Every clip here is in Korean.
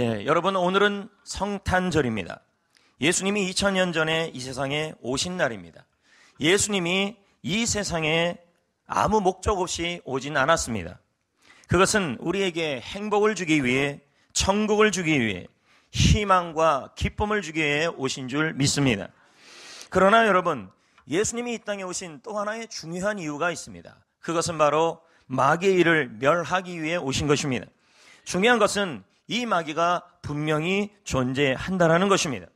여러분, 오늘은 성탄절입니다. 예수님이 2000년 전에 이 세상에 오신 날입니다. 예수님이 이 세상에 아무 목적 없이 오진 않았습니다. 그것은 우리에게 행복을 주기 위해, 천국을 주기 위해, 희망과 기쁨을 주기 위해 오신 줄 믿습니다. 그러나 여러분, 예수님이 이 땅에 오신 또 하나의 중요한 이유가 있습니다. 그것은 바로 마귀의 일을 멸하기 위해 오신 것입니다. 중요한 것은 이 마귀가 분명히 존재한다는 것입니다.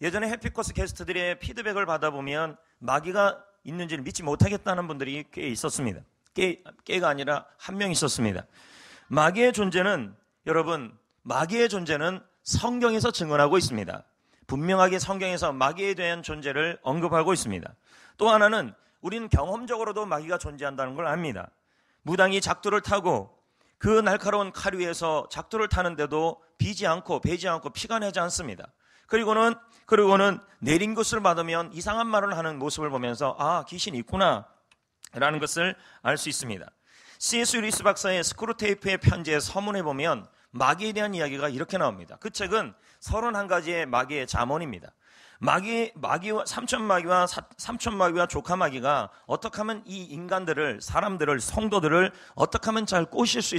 예전에 해피코스 게스트들의 피드백을 받아보면 마귀가 있는지를 믿지 못하겠다는 분들이 꽤 있었습니다. 꽤가 아니라 한 명 있었습니다. 마귀의 존재는, 여러분, 마귀의 존재는 성경에서 증언하고 있습니다. 분명하게 성경에서 마귀에 대한 존재를 언급하고 있습니다. 또 하나는 우리는 경험적으로도 마귀가 존재한다는 걸 압니다. 무당이 작두를 타고 그 날카로운 칼 위에서 작두를 타는데도 비지 않고 베지 않고 피가 나지 않습니다. 그리고는 내린 것을 받으면 이상한 말을 하는 모습을 보면서 아, 귀신이 있구나 라는 것을 알 수 있습니다. C.S. 루이스 박사의 스크루테이프의 편지의 서문에 보면 마귀에 대한 이야기가 이렇게 나옵니다. 그 책은 31가지의 마귀의 잠언입니다. 삼천마귀와 조카마귀가 어떻게 하면 이 인간들을, 사람들을, 성도들을 어떻게 하면 잘 꼬실 수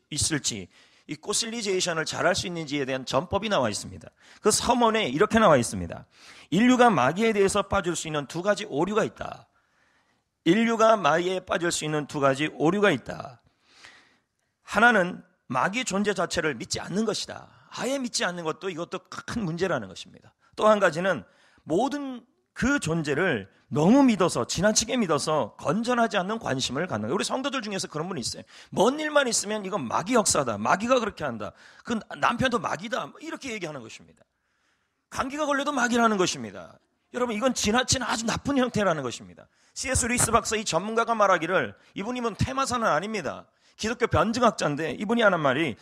있을지, 이 꼬실리제이션을 잘할 수 있는지에 대한 전법이 나와 있습니다. 그 서문에 이렇게 나와 있습니다. 인류가 마귀에 대해서 빠질 수 있는 두 가지 오류가 있다. 인류가 마귀에 빠질 수 있는 두 가지 오류가 있다. 하나는 마귀 존재 자체를 믿지 않는 것이다. 아예 믿지 않는 것도 이것도 큰 문제라는 것입니다. 또 한 가지는 모든 그 존재를 너무 믿어서, 지나치게 믿어서 건전하지 않는 관심을 갖는 거예요. 우리 성도들 중에서 그런 분이 있어요. 먼 일만 있으면 이건 마귀 역사다, 마귀가 그렇게 한다, 그 남편도 마귀다, 이렇게 얘기하는 것입니다. 감기가 걸려도 마귀라는 것입니다. 여러분, 이건 지나친 아주 나쁜 형태라는 것입니다. C.S. 루이스 박사, 이 전문가가 말하기를, 이분이면 테마사는 아닙니다. 기독교 변증학자인데 이분이 하는 말이,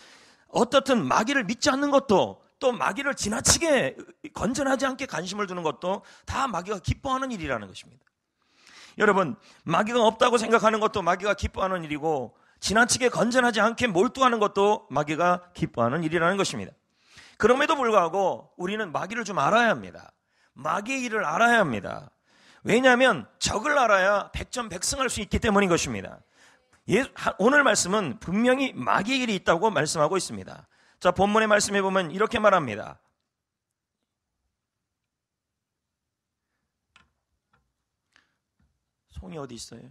어떻든 마귀를 믿지 않는 것도, 또 마귀를 지나치게 건전하지 않게 관심을 두는 것도 다 마귀가 기뻐하는 일이라는 것입니다. 여러분, 마귀가 없다고 생각하는 것도 마귀가 기뻐하는 일이고, 지나치게 건전하지 않게 몰두하는 것도 마귀가 기뻐하는 일이라는 것입니다. 그럼에도 불구하고 우리는 마귀를 좀 알아야 합니다. 마귀의 일을 알아야 합니다. 왜냐하면 적을 알아야 백전백승할 수 있기 때문인 것입니다. 오늘 말씀은 분명히 마귀의 일이 있다고 말씀하고 있습니다. 자, 본문의 말씀에 보면 이렇게 말합니다. 송이 어디 있어요?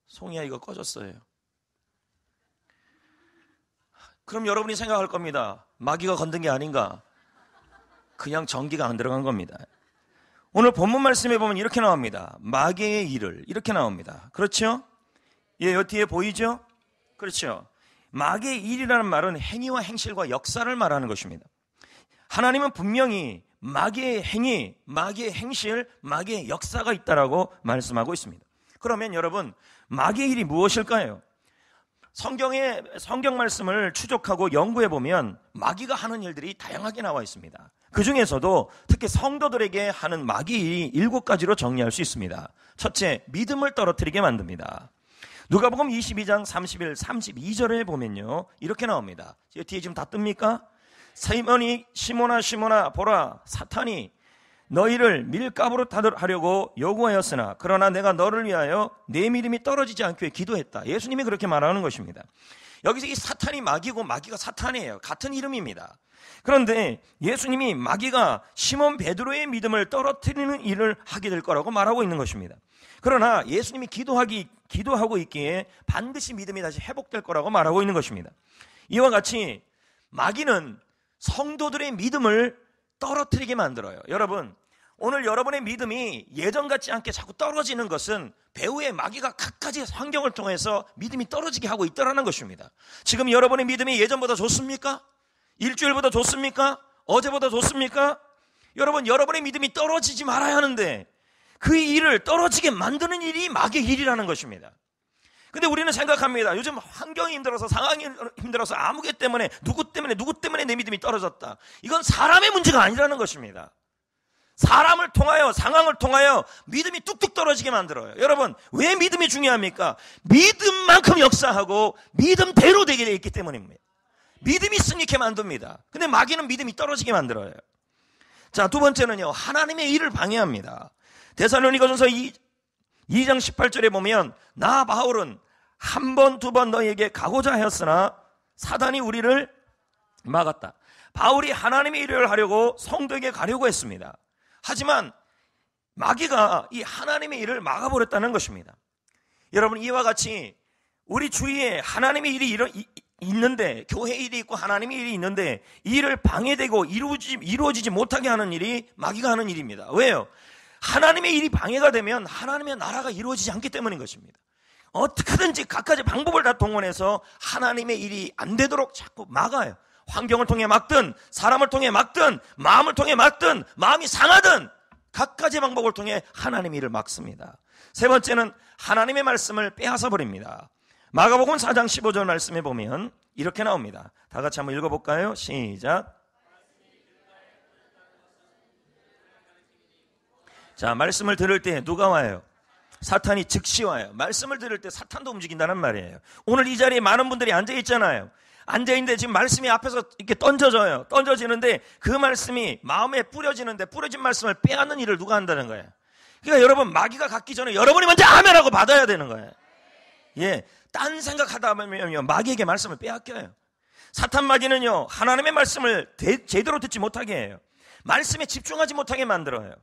송이야, 이거 꺼졌어요. 그럼 여러분이 생각할 겁니다. 마귀가 건든 게 아닌가? 그냥 전기가 안 들어간 겁니다. 오늘 본문 말씀에 보면 이렇게 나옵니다. 마귀의 일을, 이렇게 나옵니다. 그렇죠? 예, 여 뒤에 보이죠? 그렇죠? 마귀의 일이라는 말은 행위와 행실과 역사를 말하는 것입니다. 하나님은 분명히 마귀의 행위, 마귀의 행실, 마귀의 역사가 있다라고 말씀하고 있습니다. 그러면 여러분, 마귀의 일이 무엇일까요? 성경 말씀을 추적하고 연구해 보면 마귀가 하는 일들이 다양하게 나와 있습니다. 그 중에서도 특히 성도들에게 하는 마귀의 일이 7가지로 정리할 수 있습니다. 첫째, 믿음을 떨어뜨리게 만듭니다. 누가복음 22장 31, 32절에 보면요, 이렇게 나옵니다. 뒤에 지금 다 뜹니까? 시몬아 보라, 사탄이 너희를 밀가부로 하려고 요구하였으나 그러나 내가 너를 위하여 내 믿음이 떨어지지 않기 위해 기도했다. 예수님이 그렇게 말하는 것입니다. 여기서 이 사탄이 마귀고 마귀가 사탄이에요. 같은 이름입니다. 그런데 예수님이 마귀가 시몬 베드로의 믿음을 떨어뜨리는 일을 하게 될 거라고 말하고 있는 것입니다. 그러나 예수님이 기도하고 있기에 반드시 믿음이 다시 회복될 거라고 말하고 있는 것입니다. 이와 같이 마귀는 성도들의 믿음을 떨어뜨리게 만들어요. 여러분, 오늘 여러분의 믿음이 예전 같지 않게 자꾸 떨어지는 것은 배후의 마귀가 갖가지 환경을 통해서 믿음이 떨어지게 하고 있다는 것입니다. 지금 여러분의 믿음이 예전보다 좋습니까? 일주일보다 좋습니까? 어제보다 좋습니까? 여러분, 여러분의 믿음이 떨어지지 말아야 하는데 그 일을 떨어지게 만드는 일이 마귀의 일이라는 것입니다. 근데 우리는 생각합니다. 요즘 환경이 힘들어서, 상황이 힘들어서, 아무개 때문에, 누구 때문에 내 믿음이 떨어졌다. 이건 사람의 문제가 아니라는 것입니다. 사람을 통하여, 상황을 통하여 믿음이 뚝뚝 떨어지게 만들어요. 여러분, 왜 믿음이 중요합니까? 믿음만큼 역사하고 믿음대로 되게 되어 있기 때문입니다. 믿음이 승리케 만듭니다. 근데 마귀는 믿음이 떨어지게 만들어요. 자, 두 번째는요, 하나님의 일을 방해합니다. 데살로니가전서 2장 18절에 보면 나 바울은 한 번, 두 번 너희에게 가고자 하였으나 사단이 우리를 막았다. 바울이 하나님의 일을 하려고 성도에게 가려고 했습니다. 하지만 마귀가 이 하나님의 일을 막아버렸다는 것입니다. 여러분, 이와 같이 우리 주위에 하나님의 일이 있는데, 교회 일이 있고 하나님의 일이 있는데 이 일을 방해되고 이루어지지 못하게 하는 일이 마귀가 하는 일입니다. 왜요? 하나님의 일이 방해가 되면 하나님의 나라가 이루어지지 않기 때문인 것입니다. 어떻게든지 각가지 방법을 다 동원해서 하나님의 일이 안 되도록 자꾸 막아요. 환경을 통해 막든, 사람을 통해 막든, 마음을 통해 막든, 마음이 상하든 각가지 방법을 통해 하나님의 일을 막습니다. 세 번째는 하나님의 말씀을 빼앗아 버립니다. 마가복음 4장 15절 말씀에 보면 이렇게 나옵니다. 다 같이 한번 읽어볼까요? 시작. 자, 말씀을 들을 때 누가 와요? 사탄이 즉시 와요. 말씀을 들을 때 사탄도 움직인다는 말이에요. 오늘 이 자리에 많은 분들이 앉아있잖아요. 앉아있는데 지금 말씀이 앞에서 이렇게 던져져요. 던져지는데 그 말씀이 마음에 뿌려지는데 뿌려진 말씀을 빼앗는 일을 누가 한다는 거예요. 그러니까 여러분, 마귀가 갖기 전에 여러분이 먼저 아멘하고 받아야 되는 거예요. 예, 딴 생각하다 보면요, 마귀에게 말씀을 빼앗겨요. 사탄 마귀는요, 하나님의 말씀을 제대로 듣지 못하게 해요. 말씀에 집중하지 못하게 만들어요.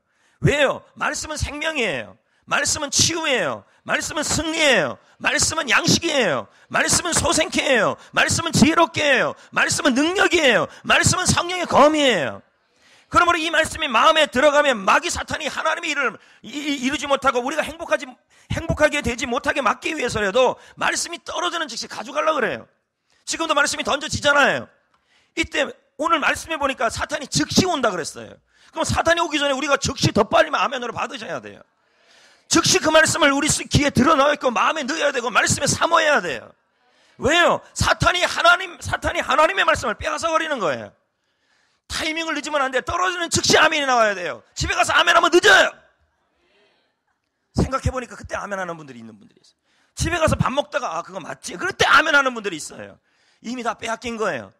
왜요? 말씀은 생명이에요. 말씀은 치유예요. 말씀은 승리예요. 말씀은 양식이에요. 말씀은 소생케예요. 말씀은 지혜롭게 해요. 말씀은 능력이에요. 말씀은 성령의 검이에요. 그러므로 이 말씀이 마음에 들어가면 마귀 사탄이 하나님의 일을 이루지 못하고 우리가 행복하게 되지 못하게 막기 위해서라도 말씀이 떨어지는 즉시 가져가려고 그래요. 지금도 말씀이 던져지잖아요. 이때 오늘 말씀해 보니까 사탄이 즉시 온다 그랬어요. 그럼 사탄이 오기 전에 우리가 즉시 더 빨리 아멘으로 받으셔야 돼요. 즉시 그 말씀을 우리 귀에 들어넣고 마음에 넣어야 되고 말씀에 사모해야 돼요. 왜요? 사탄이 하나님의 말씀을 빼앗아 버리는 거예요. 타이밍을 늦으면 안 돼요. 떨어지는 즉시 아멘이 나와야 돼요. 집에 가서 아멘하면 늦어요. 생각해보니까 그때 아멘하는 분들이 있는 분들이 있어요. 집에 가서 밥 먹다가 그거 맞지? 그럴 때 아멘하는 분들이 있어요. 이미 다 빼앗긴 거예요.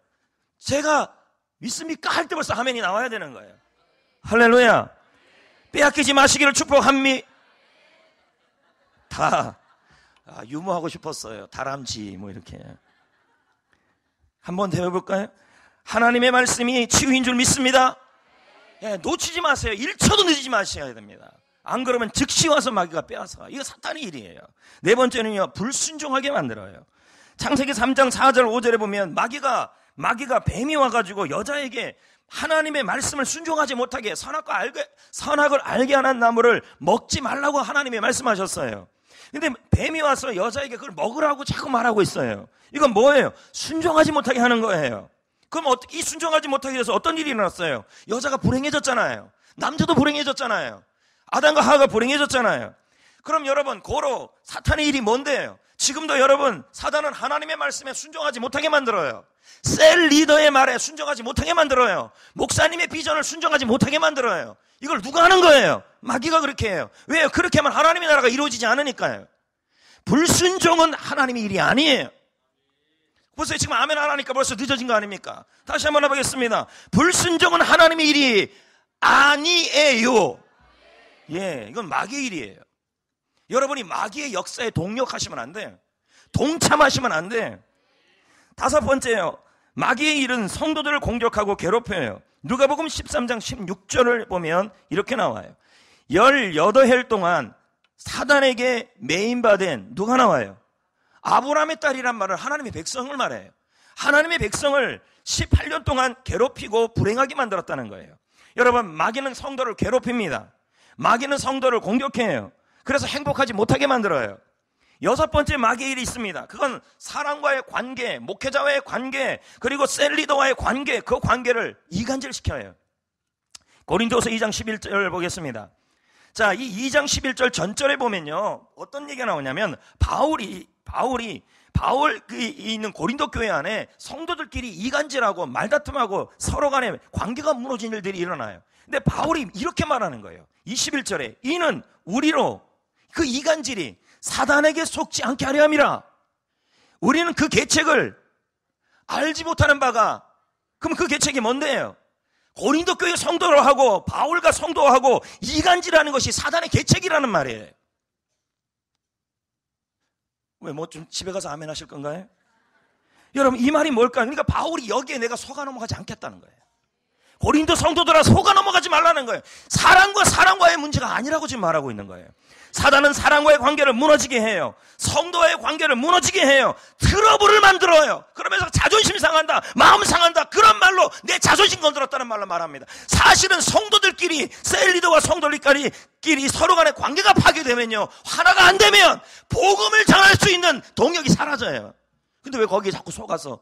제가 믿습니까? 할 때 벌써 아멘이 나와야 되는 거예요. 할렐루야. 빼앗기지 마시기를 축복합니다. 유머하고 싶었어요. 다람쥐 이렇게. 한번 더 해볼까요? 하나님의 말씀이 치유인 줄 믿습니다. 예, 놓치지 마세요. 1초도 늦지 마셔야 됩니다. 안 그러면 즉시 와서 마귀가 빼앗아. 이거 사탄의 일이에요. 네 번째는요, 불순종하게 만들어요. 창세기 3장 4절 5절에 보면 마귀가 뱀이 와가지고 여자에게 하나님의 말씀을 순종하지 못하게 선악을 알게 하는 나무를 먹지 말라고 하나님이 말씀하셨어요. 근데 뱀이 와서 여자에게 그걸 먹으라고 자꾸 말하고 있어요. 이건 뭐예요? 순종하지 못하게 하는 거예요. 그럼 어떻게 이 순종하지 못하게 돼서 어떤 일이 일어났어요? 여자가 불행해졌잖아요. 남자도 불행해졌잖아요. 아담과 하와가 불행해졌잖아요. 그럼 여러분, 고로 사탄의 일이 뭔데요? 지금도 여러분, 사단은 하나님의 말씀에 순종하지 못하게 만들어요. 셀 리더의 말에 순종하지 못하게 만들어요. 목사님의 비전을 순종하지 못하게 만들어요. 이걸 누가 하는 거예요? 마귀가 그렇게 해요. 왜요? 그렇게 하면 하나님의 나라가 이루어지지 않으니까요. 불순종은 하나님의 일이 아니에요. 벌써 지금 아멘 안 하니까 벌써 늦어진 거 아닙니까? 다시 한번 해보겠습니다. 불순종은 하나님의 일이 아니에요. 예, 이건 마귀의 일이에요. 여러분이 마귀의 역사에 동력하시면 안 돼요. 동참하시면 안 돼요. 다섯 번째요, 마귀의 일은 성도들을 공격하고 괴롭혀요. 누가복음 13장 16절을 보면 이렇게 나와요. 18해 동안 사단에게 매인받은 누가 나와요? 아브라함의 딸이란 말은 하나님의 백성을 말해요. 하나님의 백성을 18년 동안 괴롭히고 불행하게 만들었다는 거예요. 여러분, 마귀는 성도를 괴롭힙니다. 마귀는 성도를 공격해요. 그래서 행복하지 못하게 만들어요. 여섯 번째 마귀의 일이 있습니다. 그건 사람과의 관계, 목회자와의 관계, 그리고 셀리더와의 관계, 그 관계를 이간질시켜요. 고린도서 2장 11절 보겠습니다. 자, 이 2장 11절 전절에 보면요, 어떤 얘기가 나오냐면 바울이 있는 고린도 교회 안에 성도들끼리 이간질하고 말다툼하고 서로 간에 관계가 무너진 일들이 일어나요. 근데 바울이 이렇게 말하는 거예요. 21절에 이는 우리로 그 이간질이 사단에게 속지 않게 하려 함이라. 우리는 그 계책을 알지 못하는 바가, 그럼 그 계책이 뭔데요? 고린도 교회 성도로 하고 바울과 성도하고 이간질하는 것이 사단의 계책이라는 말이에요. 왜 뭐 좀 집에 가서 아멘 하실 건가요? 여러분, 이 말이 뭘까요? 그러니까 바울이 여기에 내가 속아 넘어가지 않겠다는 거예요. 고린도 성도들아, 속아 넘어가지 말라는 거예요. 사랑과 사랑과의 문제가 아니라고 지금 말하고 있는 거예요. 사단은 사랑과의 관계를 무너지게 해요. 성도와의 관계를 무너지게 해요. 트러블을 만들어요. 그러면서 자존심 상한다, 마음 상한다, 그런 말로 내 자존심 건드렸다는 말로 말합니다. 사실은 성도들끼리, 셀 리더와 성도들끼리 서로 간의 관계가 파괴되면요, 하나가 안 되면 복음을 전할 수 있는 동력이 사라져요. 근데 왜 거기에 자꾸 속아서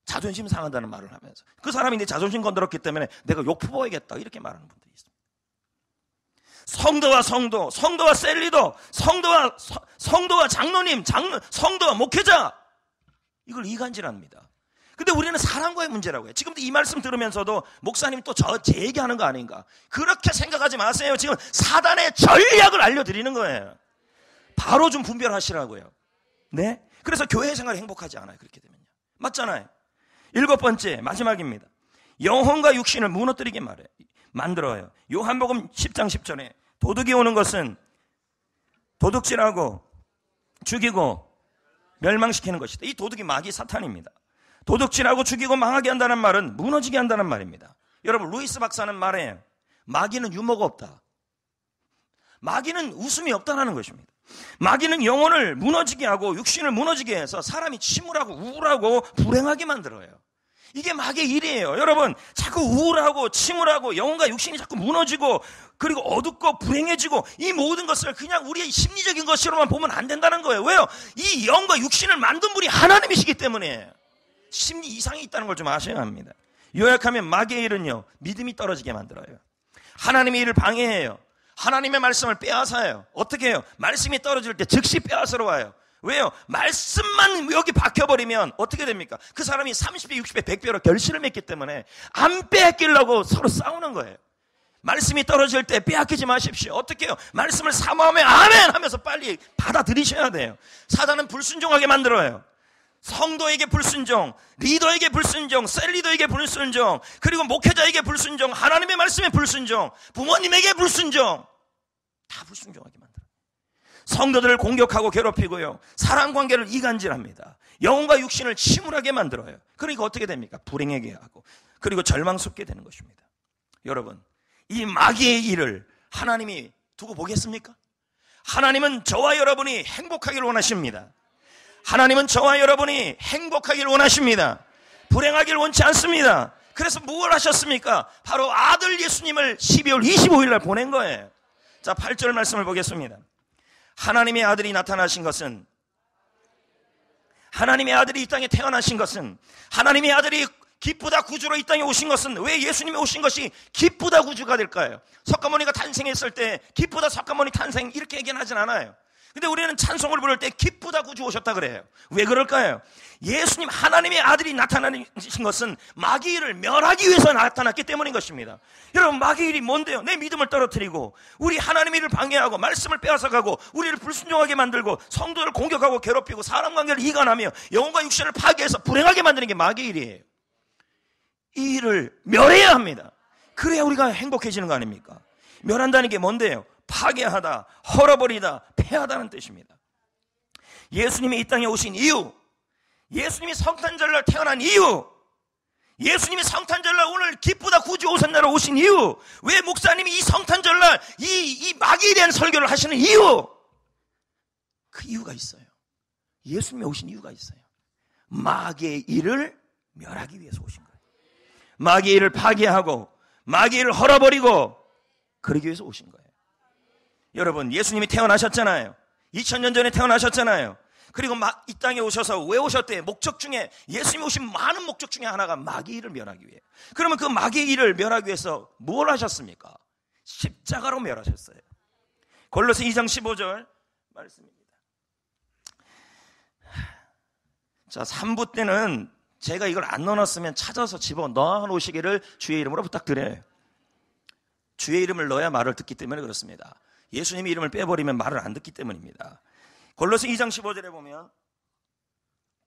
자존심 상한다는 말을 하면서, 그 사람이 내 자존심 건드렸기 때문에 내가 욕 퍼부어야겠다, 이렇게 말하는 분들이 있습니다. 성도와 성도, 성도와 셀리더, 성도와 장로님, 성도와 목회자, 이걸 이간질합니다. 근데 우리는 사랑과의 문제라고 해요. 지금도 이 말씀 들으면서도 목사님 또 제 얘기하는 거 아닌가, 그렇게 생각하지 마세요. 지금 사단의 전략을 알려드리는 거예요. 바로 좀 분별하시라고요. 네? 그래서 교회 생활이 행복하지 않아요, 그렇게 되면요. 맞잖아요. 7번째, 마지막입니다. 영혼과 육신을 무너뜨리게 만들어요. 요한복음 10장 10절에 도둑이 오는 것은 도둑질하고 죽이고 멸망시키는 것이다. 이 도둑이 마귀 사탄입니다. 도둑질하고 죽이고 망하게 한다는 말은 무너지게 한다는 말입니다. 여러분, 루이스 박사는 말해요. 마귀는 유머가 없다. 마귀는 웃음이 없다는 것입니다. 마귀는 영혼을 무너지게 하고 육신을 무너지게 해서 사람이 침울하고 우울하고 불행하게 만들어요. 이게 마귀의 일이에요. 여러분, 자꾸 우울하고 침울하고 영혼과 육신이 자꾸 무너지고 그리고 어둡고 불행해지고, 이 모든 것을 그냥 우리의 심리적인 것으로만 보면 안 된다는 거예요. 왜요? 이 영과 육신을 만든 분이 하나님이시기 때문에 심리 이상이 있다는 걸 좀 아셔야 합니다. 요약하면 마귀의 일은요, 믿음이 떨어지게 만들어요. 하나님의 일을 방해해요. 하나님의 말씀을 빼앗아요. 어떻게 해요? 말씀이 떨어질 때 즉시 빼앗으러 와요. 왜요? 말씀만 여기 박혀버리면 어떻게 됩니까? 그 사람이 30배, 60배, 100배로 결실을 맺기 때문에 안 빼앗기려고 서로 싸우는 거예요. 말씀이 떨어질 때 빼앗기지 마십시오. 어떻게 해요? 말씀을 사모하면 아멘 하면서 빨리 받아들이셔야 돼요. 사단은 불순종하게 만들어요. 성도에게 불순종, 리더에게 불순종, 셀리더에게 불순종, 그리고 목회자에게 불순종, 하나님의 말씀에 불순종, 부모님에게 불순종, 다 불순종하게 만들어요. 성도들을 공격하고 괴롭히고요, 사랑관계를 이간질합니다. 영혼과 육신을 침울하게 만들어요. 그러니까 어떻게 됩니까? 불행하게 하고 그리고 절망스럽게 되는 것입니다. 여러분, 이 마귀의 일을 하나님이 두고 보겠습니까? 하나님은 저와 여러분이 행복하기를 원하십니다. 하나님은 저와 여러분이 행복하기를 원하십니다. 불행하기를 원치 않습니다. 그래서 뭘 하셨습니까? 바로 아들 예수님을 12월 25일 날 보낸 거예요. 자, 8절 말씀을 보겠습니다. 하나님의 아들이 나타나신 것은, 하나님의 아들이 이 땅에 태어나신 것은, 하나님의 아들이 기쁘다 구주로 이 땅에 오신 것은, 왜 예수님이 오신 것이 기쁘다 구주가 될까요? 석가모니가 탄생했을 때 기쁘다 석가모니 탄생 이렇게 얘기는 하진 않아요. 근데 우리는 찬송을 부를 때 기쁘다 구주 오셨다 그래요. 왜 그럴까요? 예수님, 하나님의 아들이 나타나신 것은 마귀 일을 멸하기 위해서 나타났기 때문인 것입니다. 여러분, 마귀 일이 뭔데요? 내 믿음을 떨어뜨리고 우리 하나님의 일을 방해하고 말씀을 빼앗아가고 우리를 불순종하게 만들고 성도를 공격하고 괴롭히고 사람 관계를 이간하며 영혼과 육신을 파괴해서 불행하게 만드는 게 마귀 일이에요. 이 일을 멸해야 합니다. 그래야 우리가 행복해지는 거 아닙니까? 멸한다는 게 뭔데요? 파괴하다, 헐어버리다, 폐하다는 뜻입니다. 예수님이 이 땅에 오신 이유, 예수님이 성탄절날 태어난 이유, 예수님이 성탄절날 오늘 기쁘다 구주 오셨나로 오신 이유, 왜 목사님이 이 성탄절날 이 마귀에 대한 설교를 하시는 이유, 그 이유가 있어요. 예수님이 오신 이유가 있어요. 마귀의 일을 멸하기 위해서 오신 거예요. 마귀의 일을 파괴하고 마귀의 일을 헐어버리고 그러기 위해서 오신 거예요. 여러분, 예수님이 태어나셨잖아요. 2000년 전에 태어나셨잖아요. 그리고 이 땅에 오셔서 왜 오셨대요? 목적 중에, 예수님이 오신 많은 목적 중에 하나가 마귀의 일을 멸하기 위해. 그러면 그 마귀의 일을 멸하기 위해서 뭘 하셨습니까? 십자가로 멸하셨어요. 골로새 2장 15절 말씀입니다. 자, 3부 때는 제가 이걸 안 넣어놨으면 찾아서 집어넣어 놓으시기를 주의 이름으로 부탁드려요. 주의 이름을 넣어야 말을 듣기 때문에 그렇습니다. 예수님의 이름을 빼버리면 말을 안 듣기 때문입니다. 골로새 2장 15절에 보면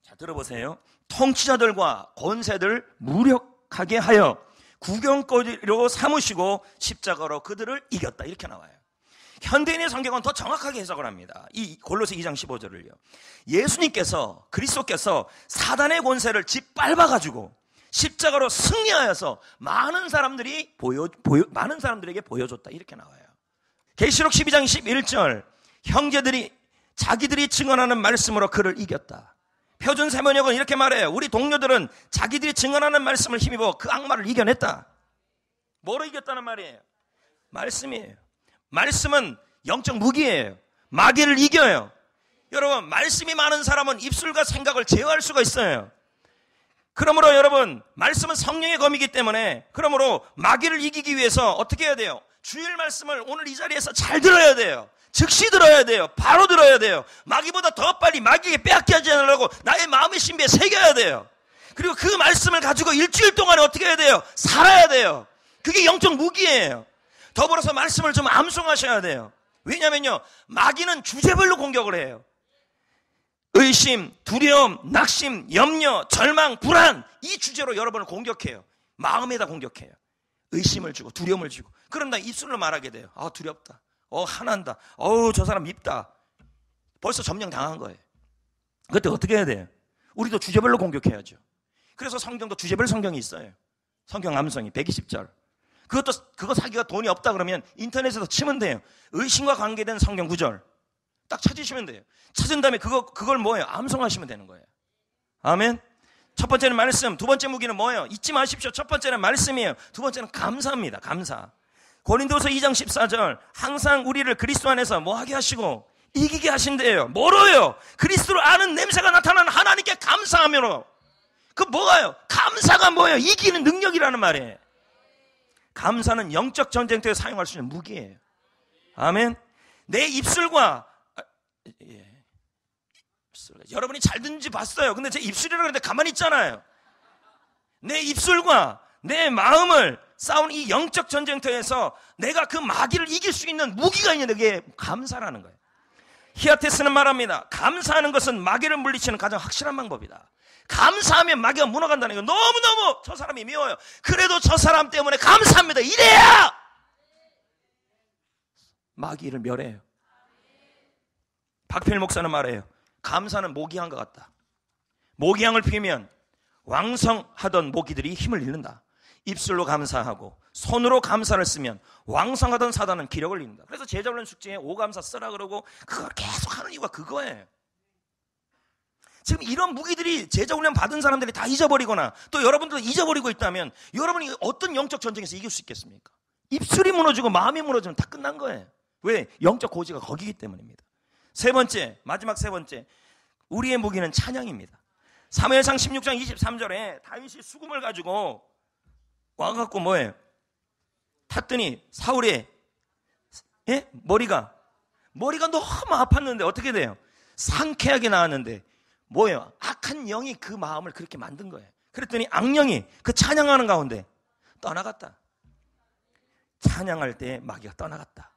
자, 들어보세요. 통치자들과 권세들 무력하게 하여 구경거리로 삼으시고 십자가로 그들을 이겼다. 이렇게 나와요. 현대인의 성경은 더 정확하게 해석을 합니다. 이 골로새 2장 15절을요. 예수님께서, 그리스도께서 사단의 권세를 짓밟아가지고 십자가로 승리하여서 많은 사람들에게 보여줬다. 이렇게 나와요. 계시록 12장 11절, 형제들이 자기들이 증언하는 말씀으로 그를 이겼다. 표준 세번역은 이렇게 말해요. 우리 동료들은 자기들이 증언하는 말씀을 힘입어 그 악마를 이겨냈다. 뭐로 이겼다는 말이에요? 말씀이에요. 말씀은 영적 무기예요. 마귀를 이겨요. 여러분, 말씀이 많은 사람은 입술과 생각을 제어할 수가 있어요. 그러므로 여러분, 말씀은 성령의 검이기 때문에, 그러므로 마귀를 이기기 위해서 어떻게 해야 돼요? 주일 말씀을 오늘 이 자리에서 잘 들어야 돼요. 즉시 들어야 돼요. 바로 들어야 돼요. 마귀보다 더 빨리 마귀에게 빼앗게 하지 않으려고 나의 마음의 신비에 새겨야 돼요. 그리고 그 말씀을 가지고 일주일 동안에 어떻게 해야 돼요? 살아야 돼요. 그게 영적 무기예요. 더불어서 말씀을 좀 암송하셔야 돼요. 왜냐면요, 마귀는 주제별로 공격을 해요. 의심, 두려움, 낙심, 염려, 절망, 불안, 이 주제로 여러분을 공격해요. 마음에다 공격해요. 의심을 주고 두려움을 주고. 그럼 나 입술로 말하게 돼요. 아, 두렵다. 화난다. 저 사람 밉다. 벌써 점령당한 거예요. 그때 어떻게 해야 돼요? 우리도 주제별로 공격해야죠. 그래서 성경도 주제별 성경이 있어요. 성경 암송이 120절. 그거 사기가 돈이 없다 그러면 인터넷에서 치면 돼요. 의심과 관계된 성경 구절 딱 찾으시면 돼요. 찾은 다음에 그걸 뭐예요? 암송하시면 되는 거예요. 아멘. 첫 번째는 말씀, 두 번째 무기는 뭐예요? 잊지 마십시오. 첫 번째는 말씀이에요. 두 번째는 감사입니다. 감사. 고린도서 2장 14절, 항상 우리를 그리스도 안에서 뭐 하게 하시고 이기게 하신대요. 뭐로요? 그리스도를 아는 냄새가 나타나는 하나님께 감사하므로. 그 뭐가요? 감사가 뭐예요? 이기는 능력이라는 말이에요. 감사는 영적 전쟁터에 사용할 수 있는 무기예요. 아멘. 내 입술과 여러분이 잘 듣는지 봤어요. 근데 제 입술이라고 그러는데 가만히 있잖아요. 내 입술과 내 마음을 싸우는 이 영적 전쟁터에서 내가 그 마귀를 이길 수 있는 무기가 있는데 그게 감사라는 거예요. 히아테스는 말합니다. 감사하는 것은 마귀를 물리치는 가장 확실한 방법이다. 감사하면 마귀가 무너간다는 거. 너무너무 저 사람이 미워요. 그래도 저 사람 때문에 감사합니다. 이래야 마귀를 멸해요. 박필 목사는 말해요. 감사는 모기향과 같다. 모기향을 피우면 왕성하던 모기들이 힘을 잃는다. 입술로 감사하고 손으로 감사를 쓰면 왕성하던 사단은 기력을 잃는다. 그래서 제자훈련 숙제에 오감사 쓰라 그러고 그걸 계속 하는 이유가 그거예요. 지금 이런 무기들이 제자훈련 받은 사람들이 다 잊어버리거나 또 여러분들도 잊어버리고 있다면 여러분이 어떤 영적 전쟁에서 이길 수 있겠습니까? 입술이 무너지고 마음이 무너지면 다 끝난 거예요. 왜? 영적 고지가 거기기 때문입니다. 세 번째, 마지막 세 번째, 우리의 무기는 찬양입니다. 사무엘상 16장 23절에 다윗이 수금을 가지고 와갖고 뭐예요? 탔더니 사울의 머리가 너무 아팠는데 어떻게 돼요? 상쾌하게 나왔는데 뭐예요? 악한 영이 그 마음을 그렇게 만든 거예요. 그랬더니 악령이 그 찬양하는 가운데 떠나갔다. 찬양할 때 마귀가 떠나갔다.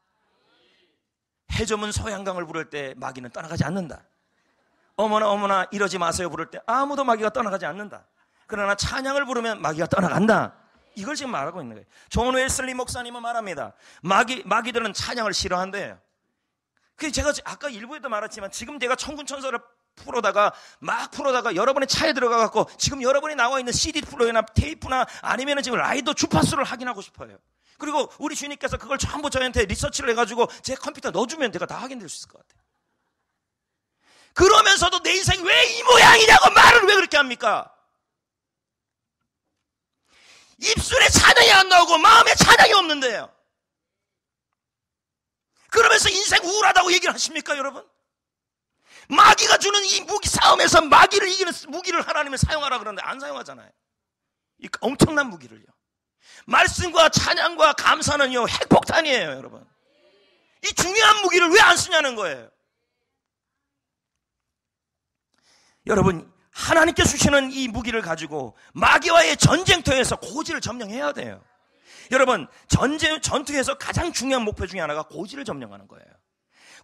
해저문 소양강을 부를 때 마귀는 떠나가지 않는다. 어머나 어머나 이러지 마세요 부를 때 아무도 마귀가 떠나가지 않는다. 그러나 찬양을 부르면 마귀가 떠나간다. 이걸 지금 말하고 있는 거예요. 존 웨슬리 목사님은 말합니다. 마귀들은 찬양을 싫어한대요. 그래서 제가 아까 일부에도 말했지만 지금 제가 천군천사를 풀어다가 여러분의 차에 들어가갖고 지금 여러분이 나와 있는 CD 플레이나 테이프나 아니면 지금 라이더 주파수를 확인하고 싶어요. 그리고 우리 주님께서 그걸 전부 저한테 리서치를 해가지고 제 컴퓨터에 넣어주면 제가 다 확인될 수 있을 것 같아요. 그러면서도 내 인생이 왜 이 모양이냐고 말을 왜 그렇게 합니까? 입술에 찬양이 안 나오고 마음에 찬양이 없는데요. 그러면서 인생 우울하다고 얘기를 하십니까 여러분? 마귀가 주는 이 무기 싸움에서 마귀를 이기는 무기를 하나님은 사용하라 그러는데 안 사용하잖아요. 이 엄청난 무기를요. 말씀과 찬양과 감사는요 핵폭탄이에요 여러분. 이 중요한 무기를 왜 안 쓰냐는 거예요. 여러분 하나님께 주시는 이 무기를 가지고 마귀와의 전쟁터에서 고지를 점령해야 돼요. 여러분 전투에서 가장 중요한 목표 중에 하나가 고지를 점령하는 거예요.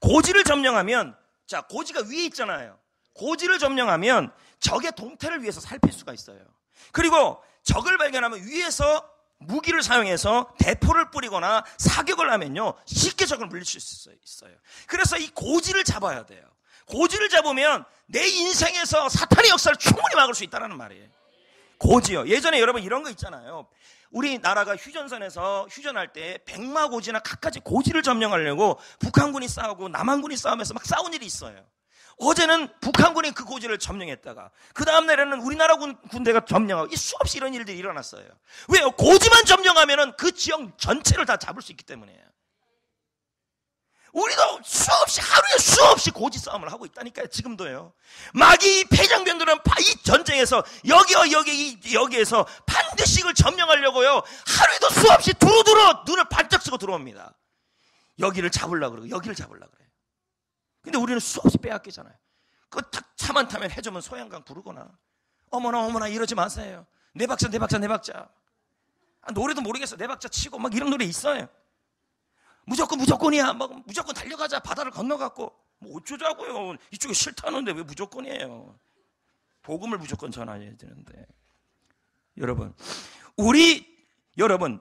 고지를 점령하면 자 고지가 위에 있잖아요. 고지를 점령하면 적의 동태를 위해서 살필 수가 있어요. 그리고 적을 발견하면 위에서 무기를 사용해서 대포를 뿌리거나 사격을 하면요, 쉽게 적을 물릴 수 있어요. 그래서 이 고지를 잡아야 돼요. 고지를 잡으면 내 인생에서 사탄의 역사를 충분히 막을 수 있다는 말이에요. 고지요. 예전에 여러분 이런 거 있잖아요. 우리나라가 휴전선에서 휴전할 때 백마고지나 갖가지 고지를 점령하려고 북한군이 싸우고 남한군이 싸우면서 막 싸운 일이 있어요. 어제는 북한군이 그 고지를 점령했다가 그 다음 날에는 우리나라 군대가 점령하고 수없이 이런 일들이 일어났어요. 왜요? 고지만 점령하면은 그 지역 전체를 다 잡을 수 있기 때문이에요. 우리도 하루에 수없이 고지 싸움을 하고 있다니까요. 지금도요. 마귀 패장병들은 이 전쟁에서 여기에서 반드시 이걸 점령하려고요, 하루에도 수없이 두루두루 눈을 반짝 쓰고 들어옵니다. 여기를 잡으려고 그러고 여기를 잡으려고 그래요. 근데 우리는 수없이 빼앗기잖아요. 그 차만 타면 해주면 소양강 부르거나 어머나 이러지 마세요. 내 박자 노래도 모르겠어. 내 박자 치고 막 이런 노래 있어요. 무조건이야. 무조건 달려가자. 바다를 건너갔고 뭐 어쩌자고요. 이쪽에 싫다는데 왜 무조건이에요. 복음을 무조건 전해야 되는데. 여러분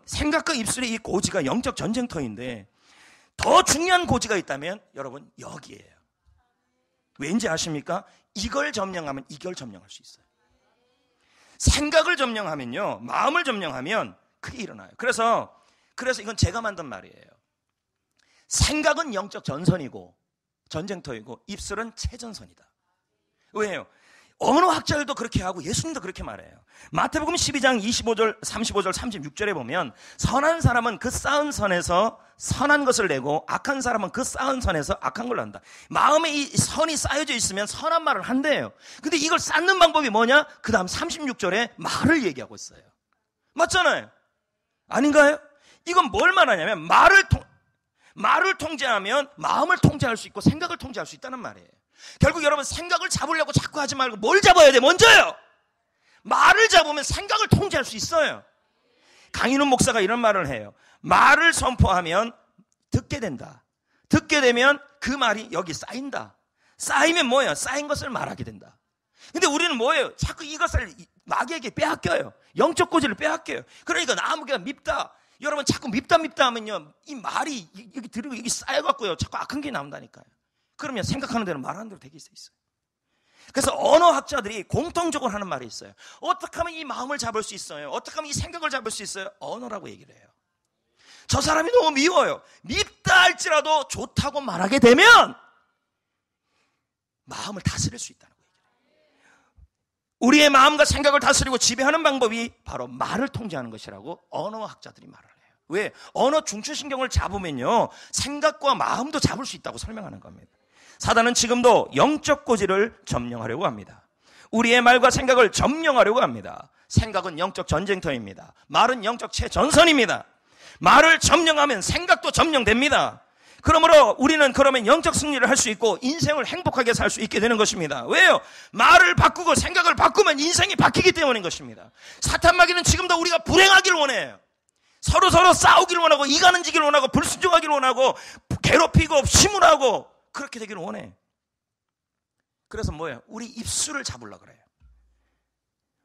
생각과 입술의 이 고지가 영적 전쟁터인데 더 중요한 고지가 있다면 여러분 여기에요. 왠지 아십니까? 이걸 점령하면 이걸 점령할 수 있어요. 생각을 점령하면요, 마음을 점령하면 그게 일어나요. 그래서 이건 제가 만든 말이에요. 생각은 영적 전선이고 전쟁터이고 입술은 최전선이다. 왜요? 언어학자들도 그렇게 하고 예수님도 그렇게 말해요. 마태복음 12장 25절 35절 36절에 보면 선한 사람은 그 쌓은 선에서 선한 것을 내고 악한 사람은 그 쌓은 선에서 악한 걸 한다. 마음에 이 선이 쌓여져 있으면 선한 말을 한대요. 근데 이걸 쌓는 방법이 뭐냐? 그 다음 36절에 말을 얘기하고 있어요. 맞잖아요. 아닌가요? 이건 뭘 말하냐면 말을 통제하면 마음을 통제할 수 있고 생각을 통제할 수 있다는 말이에요. 결국 여러분 생각을 잡으려고 자꾸 하지 말고 뭘 잡아야 돼? 먼저요. 말을 잡으면 생각을 통제할 수 있어요. 강인훈 목사가 이런 말을 해요. 말을 선포하면 듣게 된다. 듣게 되면 그 말이 여기 쌓인다. 쌓이면 뭐예요? 쌓인 것을 말하게 된다. 근데 우리는 뭐예요? 자꾸 이것을 마귀에게 빼앗겨요. 영적 고지를 빼앗겨요. 그러니까 나무가 밉다. 여러분 자꾸 밉다 하면요, 이 말이 여기 들고 여기 쌓여갖고요, 자꾸 악한 게 나온다니까요. 그러면 생각하는 대로 말하는 대로 되게 있어요. 그래서 언어학자들이 공통적으로 하는 말이 있어요. 어떻게 하면 이 마음을 잡을 수 있어요? 어떻게 하면 이 생각을 잡을 수 있어요? 언어라고 얘기를 해요. 저 사람이 너무 미워요. 밉다 할지라도 좋다고 말하게 되면 마음을 다스릴 수 있다는 거예요. 우리의 마음과 생각을 다스리고 지배하는 방법이 바로 말을 통제하는 것이라고 언어학자들이 말을 해요. 왜? 언어 중추신경을 잡으면요, 생각과 마음도 잡을 수 있다고 설명하는 겁니다. 사단은 지금도 영적 고지를 점령하려고 합니다. 우리의 말과 생각을 점령하려고 합니다. 생각은 영적 전쟁터입니다. 말은 영적 최전선입니다. 말을 점령하면 생각도 점령됩니다. 그러므로 우리는 그러면 영적 승리를 할 수 있고 인생을 행복하게 살 수 있게 되는 것입니다. 왜요? 말을 바꾸고 생각을 바꾸면 인생이 바뀌기 때문인 것입니다. 사탄 마귀는 지금도 우리가 불행하기를 원해요. 서로 싸우기를 원하고 이가는지기를 원하고 불순종하기를 원하고 괴롭히고 심문하고 그렇게 되기를 원해. 그래서 뭐예요? 우리 입술을 잡으려고 그래요.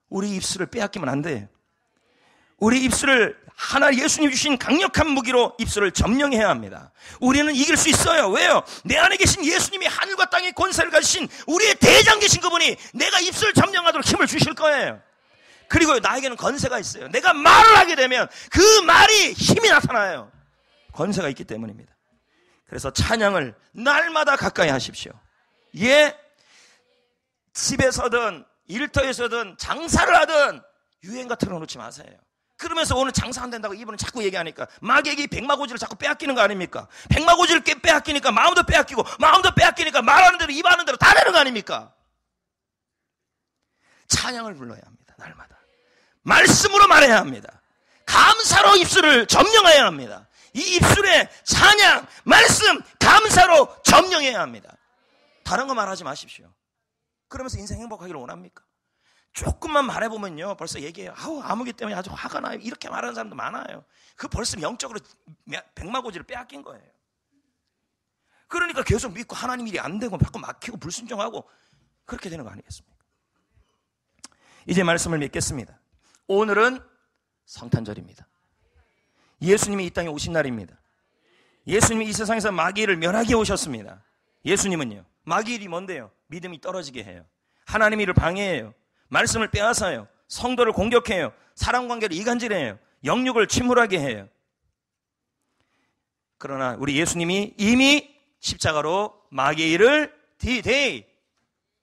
우리 입술을 빼앗기면 안 돼. 우리 입술을 하나 예수님 주신 강력한 무기로 입술을 점령해야 합니다. 우리는 이길 수 있어요. 왜요? 내 안에 계신 예수님이 하늘과 땅의 권세를 가지신 우리의 대장 계신 그분이 내가 입술을 점령하도록 힘을 주실 거예요. 그리고 나에게는 권세가 있어요. 내가 말을 하게 되면 그 말이 힘이 나타나요. 권세가 있기 때문입니다. 그래서 찬양을 날마다 가까이 하십시오. 예, 집에서든 일터에서든 장사를 하든 유행가 틀어놓지 마세요. 그러면서 오늘 장사 안 된다고 이분은 자꾸 얘기하니까 마귀에게 백마고지를 자꾸 빼앗기는 거 아닙니까? 백마고지를 빼앗기니까 마음도 빼앗기고 마음도 빼앗기니까 말하는 대로 입하는 대로 다 되는 거 아닙니까? 찬양을 불러야 합니다. 날마다 말씀으로 말해야 합니다. 감사로 입술을 점령해야 합니다. 이 입술에 찬양, 말씀, 감사로 점령해야 합니다. 다른 거 말하지 마십시오. 그러면서 인생 행복하기를 원합니까? 조금만 말해보면요, 벌써 얘기해요. 아무기 때문에 아주 화가 나요. 이렇게 말하는 사람도 많아요. 그 벌써 영적으로 백마고지를 빼앗긴 거예요. 그러니까 계속 믿고 하나님 일이 안 되고 자꾸 막히고 불순종하고 그렇게 되는 거 아니겠습니까? 이제 말씀을 맺겠습니다. 오늘은 성탄절입니다. 예수님이 이 땅에 오신 날입니다. 예수님이 이 세상에서 마귀를 멸하게 오셨습니다. 예수님은요, 마귀 일이 뭔데요? 믿음이 떨어지게 해요. 하나님 일을 방해해요. 말씀을 빼앗아요. 성도를 공격해요. 사람관계를 이간질해요. 영육을 침몰하게 해요. 그러나 우리 예수님이 이미 십자가로 마귀의 일을 D-Day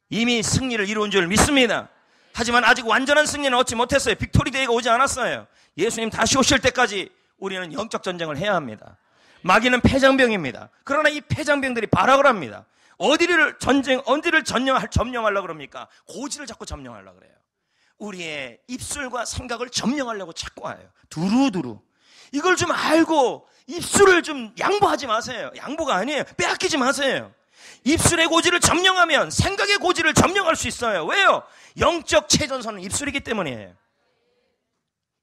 이미 승리를 이룬 줄 믿습니다. 하지만 아직 완전한 승리는 얻지 못했어요. 빅토리데이가 오지 않았어요. 예수님 다시 오실 때까지 우리는 영적 전쟁을 해야 합니다. 마귀는 패장병입니다. 그러나 이 패장병들이 발악을 합니다. 어디를 점령하려고 그럽니까? 고지를 자꾸 점령하려고 그래요. 우리의 입술과 생각을 점령하려고 자꾸 와요. 두루두루. 이걸 좀 알고 입술을 좀 양보하지 마세요. 양보가 아니에요. 빼앗기지 마세요. 입술의 고지를 점령하면 생각의 고지를 점령할 수 있어요. 왜요? 영적 최전선은 입술이기 때문이에요.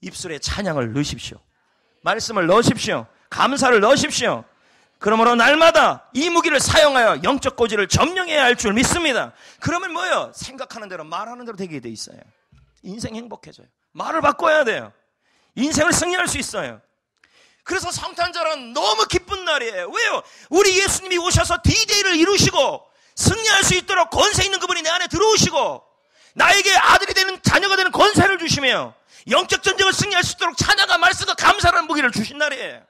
입술에 찬양을 넣으십시오. 말씀을 넣으십시오. 감사를 넣으십시오. 그러므로 날마다 이 무기를 사용하여 영적 고지를 점령해야 할 줄 믿습니다. 그러면 뭐예요? 생각하는 대로 말하는 대로 되게 돼 있어요. 인생 행복해져요. 말을 바꿔야 돼요. 인생을 승리할 수 있어요. 그래서 성탄절은 너무 기쁜 날이에요. 왜요? 우리 예수님이 오셔서 D-Day를 이루시고 승리할 수 있도록 권세 있는 그분이 내 안에 들어오시고 나에게 아들이 되는 자녀가 되는 권세를 주시며 영적 전쟁을 승리할 수 있도록 찬양과 말씀과 감사라는 무기를 주신 날이에요.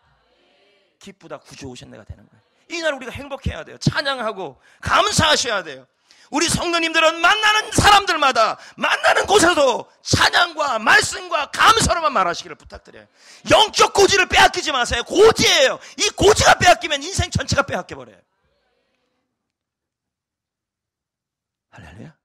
기쁘다 구주 오신 내가 되는 거예요. 이 날 우리가 행복해야 돼요. 찬양하고 감사하셔야 돼요. 우리 성도님들은 만나는 사람들마다 만나는 곳에서 찬양과 말씀과 감사로만 말하시기를 부탁드려요. 영적 고지를 빼앗기지 마세요. 고지예요. 이 고지가 빼앗기면 인생 전체가 빼앗겨버려요. 할렐루야.